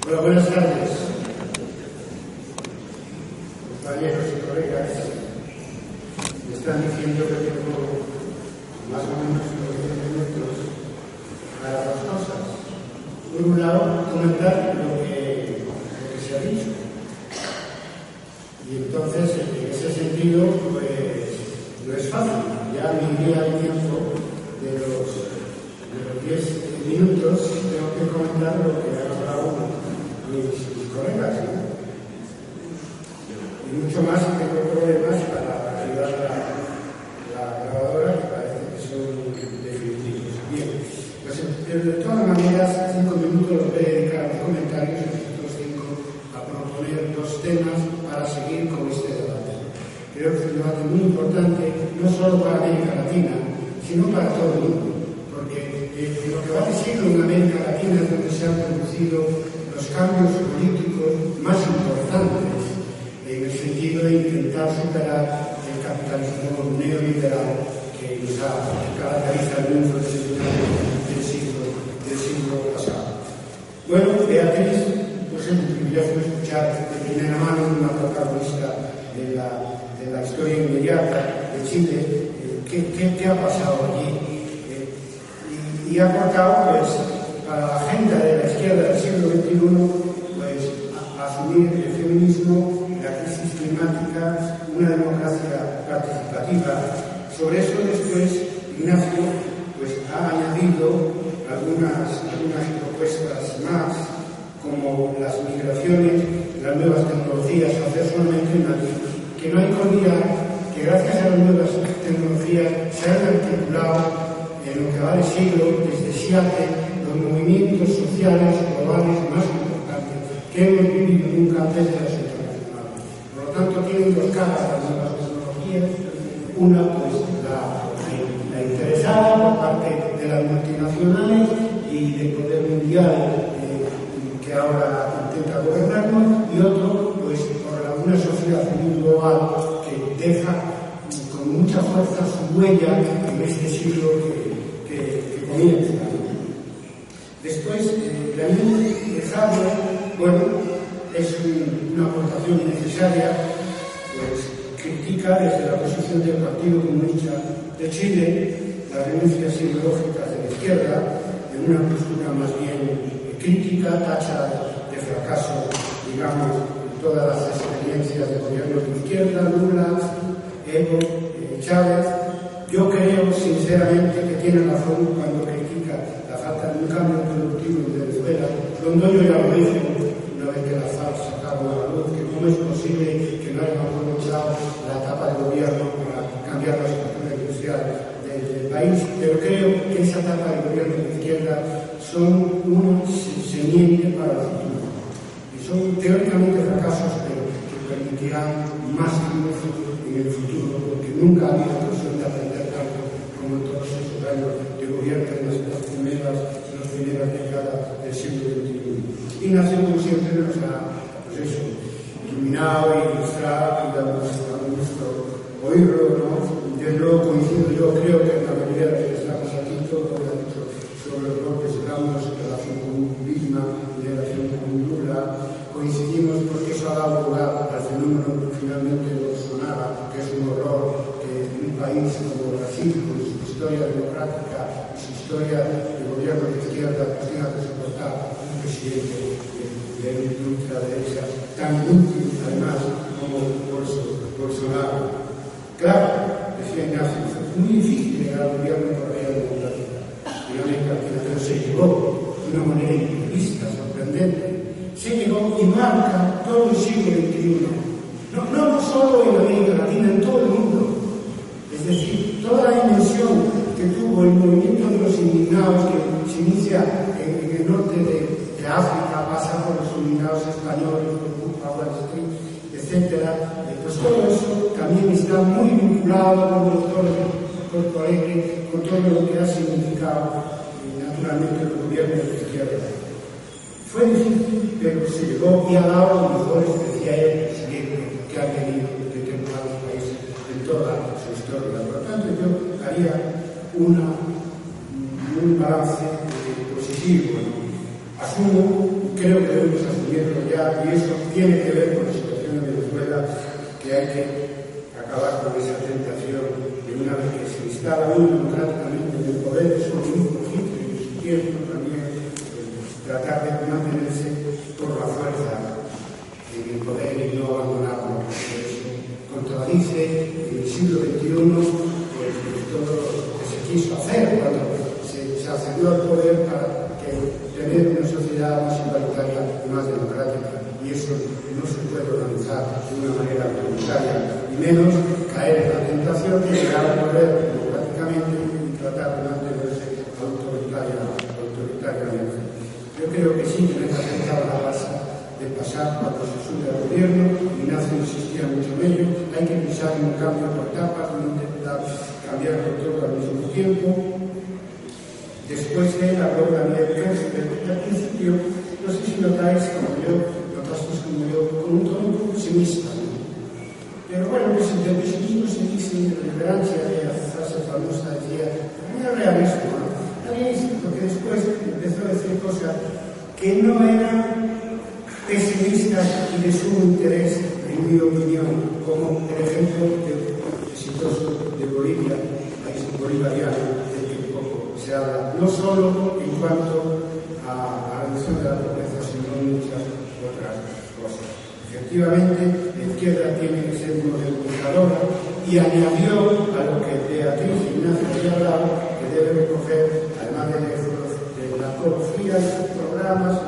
Hola, buenas tardes, compañeros y colegas. Me están diciendo que tengo más o menos 9 minutos para dos cosas. Por un lado, comentar lo que se ha dicho. Y entonces, en ese sentido, pues no es fácil. Ya me iré al tiempo de los 10 minutos, tengo que comentar lo que han hablado mis colegas, ¿no? Y mucho más tengo problemas para ayudar la grabadora, que parece que son definitivos. Bien, pues de todas maneras, 5 minutos los voy a dedicar a los comentarios y los otros 5 a proponer 2 temas para seguir con este debate. Creo que es un debate muy importante, no solo para América Latina, sino para todo el mundo, porque lo que va de siglo en América Latina es donde se han producido los cambios políticos más importantes en el sentido de intentar superar el capitalismo neoliberal que nos caracteriza el mundo del siglo pasado. Bueno, Beatriz, pues es un privilegio escuchar de primera mano una protagonista de la historia inmediata de Chile, qué ha pasado allí. Y ha cortado, pues, para la agenda de la izquierda del siglo XXI, pues, asumir el feminismo, la crisis climática, una democracia participativa. Sobre eso después Ignacio, pues, ha añadido algunas propuestas más, como las migraciones, las nuevas tecnologías, hacer solamente una lista. Que no hay que olvidar que gracias a las nuevas tecnologías se han articulado en lo que va de siglo, desde Seattle, los movimientos sociales globales más importantes que hemos vivido nunca desde las internacionales. Por lo tanto, tienen 2 caras las nuevas tecnologías. Una, pues, la interesada por parte de las multinacionales y del poder mundial que ahora intenta gobernarnos, y otro, pues, por una sociedad civil global que deja con mucha fuerza su huella en este siglo que comienza. Después, la ley de hardware, bueno, es una aportación necesaria, pues critica desde la posición del Partido Comunista de Chile las renuncias ideológicas de la izquierda, en una postura más bien crítica, tacha de fracaso, digamos, todas las experiencias de gobierno de izquierda, Lula, Evo, Chávez. Yo creo sinceramente que tiene razón cuando critica la falta de un cambio productivo en Venezuela. Londoño ya lo dijo una vez que la FARC sacaron a la luz, que cómo es posible que no hayan aprovechado la etapa de gobierno para cambiar la estructura industrial del país. Pero creo que esa etapa de gobierno de izquierda son una semiente para el futuro. Y son teóricamente fracasos, pero que permitirán más triunfos en el futuro, porque nunca ha habido ocasión de aprender tanto como en todos esos años de gobierno en las primeras décadas del siglo XXI. Ignacio, como siempre, nos ha, pues eso, iluminado e ilustrado, y dado gusto oírlo, ¿no? Desde luego coincido, yo creo que la mayoría de los que estamos aquí, todo lo que ha dicho sobre los golpes de Ramos en relación con Vilma, en relación con Lula, coincidimos porque eso ha dado lugar al fenómeno finalmente de Bolsonaro, que es un horror que en un país como Brasil, con su historia democrática y su historia de gobierno de izquierda, pues tenga que soportar un presidente de ultraderecha tan útil, además, como Bolsonaro. Claro, decía Ignacio, es muy difícil llegar al gobierno por vía democrática en América Latina, pero se llegó de una manera imprevista, sorprendente. Se llegó y marca todo el siglo XXI. No solo en América Latina, en todo el mundo. Es decir, toda la dimensión que tuvo el movimiento de los indignados que se inicia en el norte de África, pasa por los indignados españoles, por Wall Street, etc. Pues todo eso también está muy vinculado con los Porto Alegre, con todo lo que ha significado naturalmente el gobierno de izquierda. Fue difícil, pero se llegó y ha dado los mejores, decía el presidente, que ha tenido determinados países en toda su historia. Por lo tanto, yo haría un balance positivo, ¿no? asumo, creo que debemos asumirlo ya, y eso tiene que ver con la situación de Venezuela, que hay que acabar con esa tentación de una vez que se instala muy democráticamente en el poder, eso lo mismo Hitler y su tiempo también, tratar de mantenerse por la fuerza en el poder y no abandonarlo. Eso contradice en el siglo XXI pues, todo lo que se quiso hacer cuando se accedió al poder para tener una sociedad más igualitaria y más democrática, y eso no se puede organizar de una manera autoritaria, y menos caer en la tentación de llegar al poder democráticamente y tratar de mantenerse autoritariamente. Yo creo que sí que necesitaba la base de pasar cuando se sube al gobierno. Ignacio insistía mucho en ello, hay que pensar en un cambio por etapas, no intentar cambiarlo todo al mismo tiempo. Después de la obra de al principio, no sé si notáis, como yo, con un tono un poco pesimista, ¿no? Pero bueno, pues el pesimismo se dice en referencia a la frase famosa, decía, muy realista, ¿no? Porque después empezó a decir cosas que no eran pesimistas y de su interés, en mi opinión, como el ejemplo exitoso de Bolivia, país bolivariano, se habla, no solo en cuanto a la reducción de la pobreza, sino en muchas otras cosas. Efectivamente, la izquierda tiene que ser una educadora y añadió a lo que Beatriz Ignacio había hablado, que debe recoger, además de la ecología, sus programas,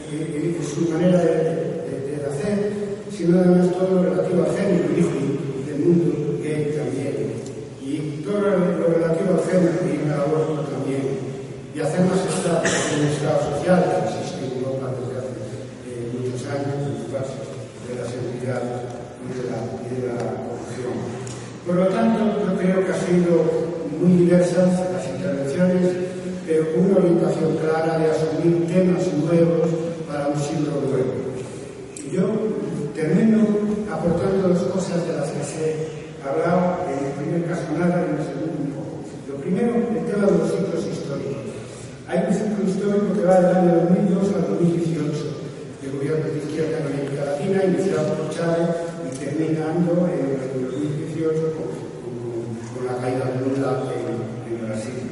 y su manera de hacer, sino además todo lo relativo al género y del mundo gay también. Y todo lo relativo al género y al aborto también, y hacer más estados en el estado social que existe en Europa desde hace muchos años, en base de la seguridad y de la corrupción. Por lo tanto, yo creo que ha sido muy diversas las intervenciones, pero con una orientación clara de asumir temas nuevos para un siglo nuevo. Yo termino aportando dos cosas de las que se hablado en el primer caso nada y en el segundo un poco. Lo primero, el tema de los ciclos históricos. Hay un ciclo histórico que va del año 2002 al 2018 de gobierno de izquierda en América Latina, iniciado por Chávez y terminando en el 2018 con la caída de Lula en Brasil.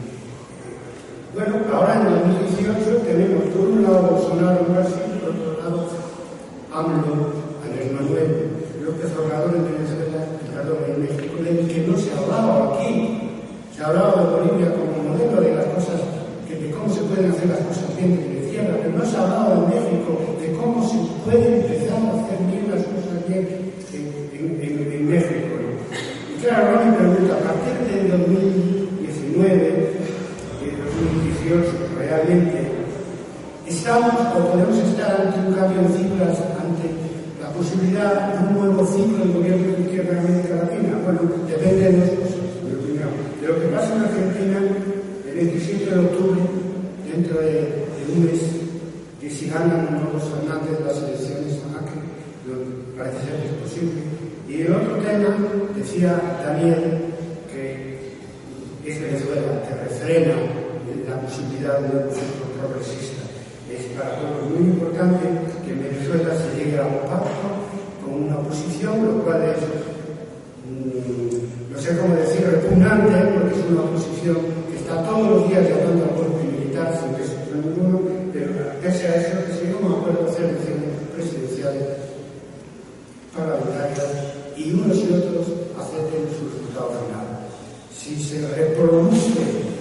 Bueno, ahora en el 2018 tenemos por un lado Bolsonaro en Brasil, por otro lado AMLO, Andrés Manuel López Obrador en Venezuela, en México, del que no se ha hablado aquí. Se ha hablado de Bolivia como modelo de las cosas, de cómo se pueden hacer las cosas bien en la izquierda, pero no se ha hablado de México, de cómo se puede empezar a hacer bien las cosas bien en México, ¿no? Y claro, ahora me pregunto, a partir del 2019, 2018, realmente, ¿estamos o podemos estar ante un cambio de ciclos, ante la posibilidad de un nuevo ciclo de gobierno de izquierda en América Latina? Bueno, depende de dos cosas, en mi opinión. De lo que pasa en Argentina el 27 de octubre, dentro de un mes, que si ganan los Fernández de las elecciones a Macri, parece ser que es posible. Y el otro tema, decía Daniel, que es Venezuela, que refrena la posibilidad de un ciclo progresista. Es para todos muy importante que en Venezuela se llegue a un pacto con una oposición, lo cual es, no sé cómo decir, repugnante, porque es una oposición que está todos los días llamando al golpe militar sin que se pueda ninguno, pero pese a eso, que se llegó a un acuerdo de elecciones presidenciales parlamentarias y unos y otros acepten su resultado final. Si se reproduce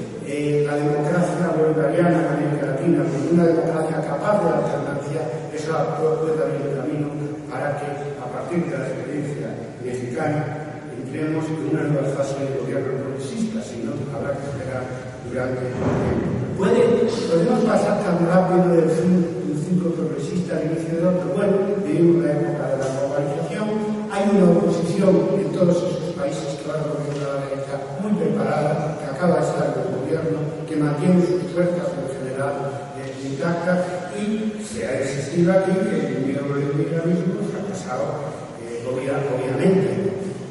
la democracia bolivariana en América Latina, con una democracia capaz de alternancia, eso puede abrir el camino para que, a partir de la experiencia mexicana, entremos en una nueva fase de gobierno progresista, si no, habrá que esperar durante el tiempo. Podemos pasar tan rápido del ciclo progresista al inicio de otro. Bueno, vivimos la época de la globalización, hay una oposición en todos esos países que van a gobiernar la derecha muy preparada, que acaba de estar en el gobierno, que mantiene sus fuerzas en general intactas, y se ha existido aquí que el neoliberalismo ha pasado obviamente.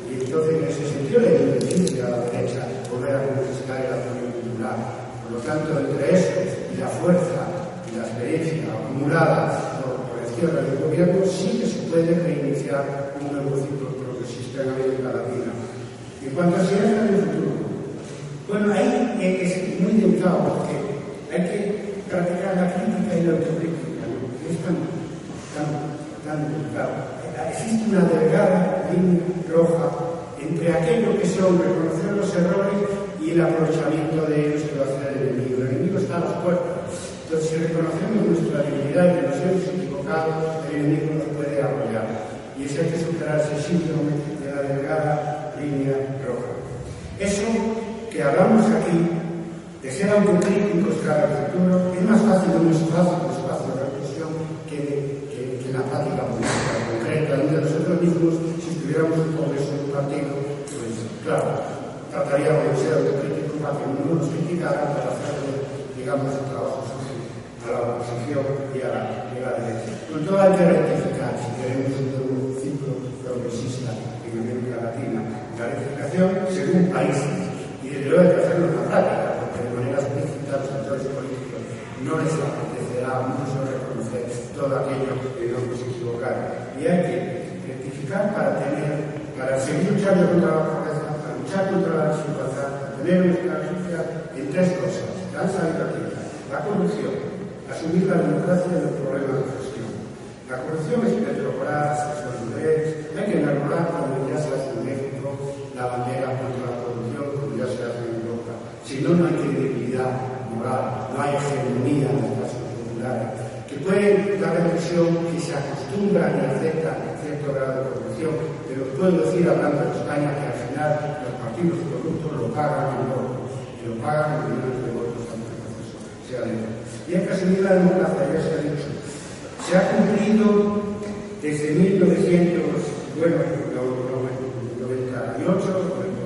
Y entonces, en ese sentido, le beneficia a la derecha volver a conquistar el apoyo popular. Por lo tanto, entre eso y la fuerza y la experiencia acumulada por la izquierda del gobierno, sí que se puede reiniciar un nuevo ciclo progresista en América Latina. En cuanto a si es en el futuro, bueno, ahí es muy delicado porque hay que practicar la crítica y la autocrítica, ¿no? Es tan delicado. Existe una delgada línea roja entre aquello que son reconocer los errores y el aprovechamiento de ellos que va a hacer el enemigo. El enemigo está a las puertas. Entonces, si reconocemos nuestra debilidad y que nos hemos equivocado, el enemigo nos puede arrollar. Y eso hay que superar ese síndrome de la delgada línea roja. Eso que hablamos aquí, de ser autocríticos cara al futuro, es más fácil en un espacio de reflexión que en la práctica política concreta, donde nosotros mismos, si estuviéramos en un congreso de un partido, pues claro, trataríamos de ser autocríticos para que no nos criticaran para hacer, digamos, el trabajo sucio a la oposición y a la derecha. Con todo hay que rectificar si queremos un nuevo ciclo progresista en América Latina. La rectificación según países, y desde luego hay que hacerlo en la práctica, porque de manera explícita a los actores políticos no les apetecerá mucho reconocer todo aquello que no nos equivocaron. Y hay que rectificar para seguir luchando contra la pobreza, para luchar contra la desigualdad, para tener nuestra justicia en tres cosas: la sanitaria, la corrupción, asumir la democracia y los problemas de gestión. La corrupción es Petrobras, es Odebrecht, hay que enarbolar, como ya se hace en México, la bandera contra la corrupción, como ya se hace en Europa. Si no, no hay credibilidad moral, no hay hegemonía en las clases populares, que pueden dar la impresión que se acostumbran y aceptan cierto grado de corrupción, pero puedo decir, hablando de España, que al final los partidos corruptos lo pagan en votos, y lo pagan en millones de votos cuando el proceso sea lento. Y hay que asumir la democracia, ya se ha dicho. Se ha cumplido desde 1998,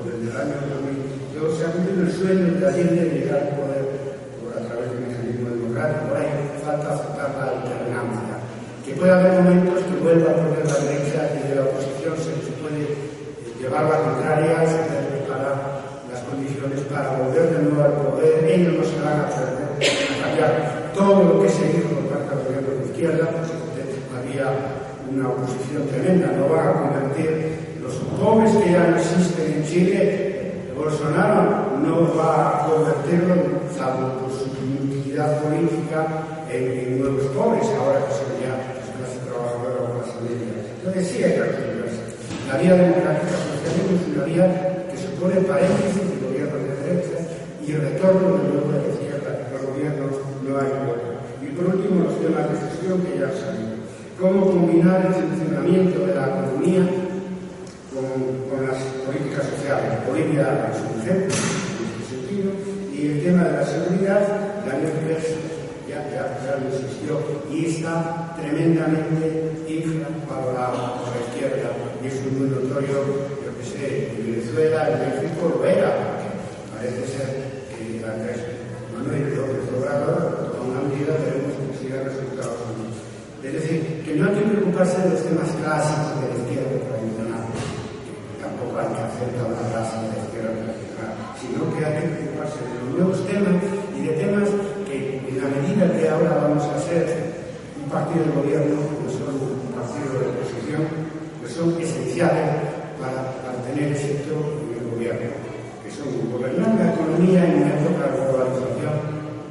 desde el año 2002, se ha cumplido el sueño de Allende de llegar al poder a través del mecanismo democrático. Ahora falta aceptar la alternancia. Que puede haber momentos que vuelva a poner la derecha y de la oposición se puede llevar la contraria, se puede preparar las condiciones para volver de nuevo al poder. Ellos no se van a perder, a cambiar todo lo que se hizo por parte del gobierno de izquierda, pues había una oposición tremenda. No van a convertir los pobres que ya no existen en Chile. Bolsonaro no va a convertirlo, salvo por su inutilidad política, en nuevos pobres, ahora que son ya las clases trabajadoras o las medias. Entonces sí hay que activarse. La vía democrática socialista es una vía que supone paréntesis de gobiernos de derecha y retorno de nuevo de la izquierda. Los gobiernos no hay otra. Y por último, los temas de gestión que ya han salido. Cómo combinar el funcionamiento de la economía con las políticas sociales. Bolivia es un ejemplo en este sentido. Y el tema de la seguridad, Daniel Pérez ya lo insistió, y está tremendamente infravalorado por la izquierda. Y es muy notorio, yo que sé, en Venezuela, en México lo era, porque parece ser que Andrés Manuel López Obrador toma una medida, veremos que siga resultados o no. Es decir, que no hay que preocuparse de los temas clásicos de la izquierda tradicional, que tampoco hay que hacer toda la clase de la izquierda tradicional, sino que hay que preocuparse de los nuevos temas y de temas que, en la medida que ahora vamos a ser un partido de gobierno, no solo un partido de oposición, pues son esenciales para tener éxito en el gobierno, que son gobernar la economía en una época de globalización,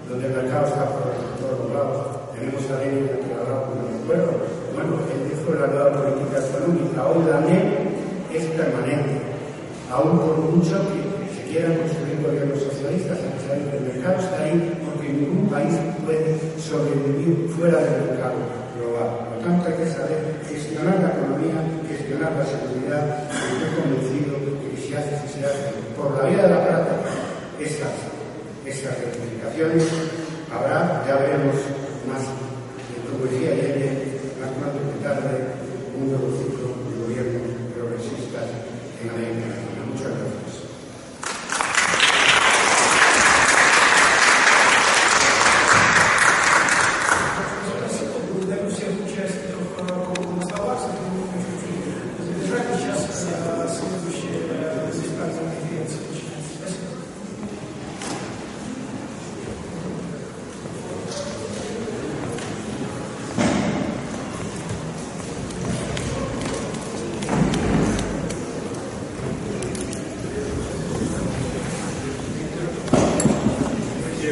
donde el mercado está por todos los lados. Tenemos a Lenin que ha hablado con el recuerdo. Bueno, él dijo la nueva política económica. Hoy la NEP es permanente, aún por mucho que se quieran construir gobiernos socialistas, a pesar de que el mercado está ahí, porque ningún país puede sobrevivir fuera del mercado global. Por lo tanto, hay que saber gestionar la economía, gestionar la seguridad. Estoy convencido de que si se hace por la vía de la práctica estas rectificaciones, habrá, ya veremos más, como decía ayer, más pronto que tarde, un nuevo ciclo de gobierno progresista en América Latina. Muchas gracias.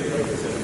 es lo que se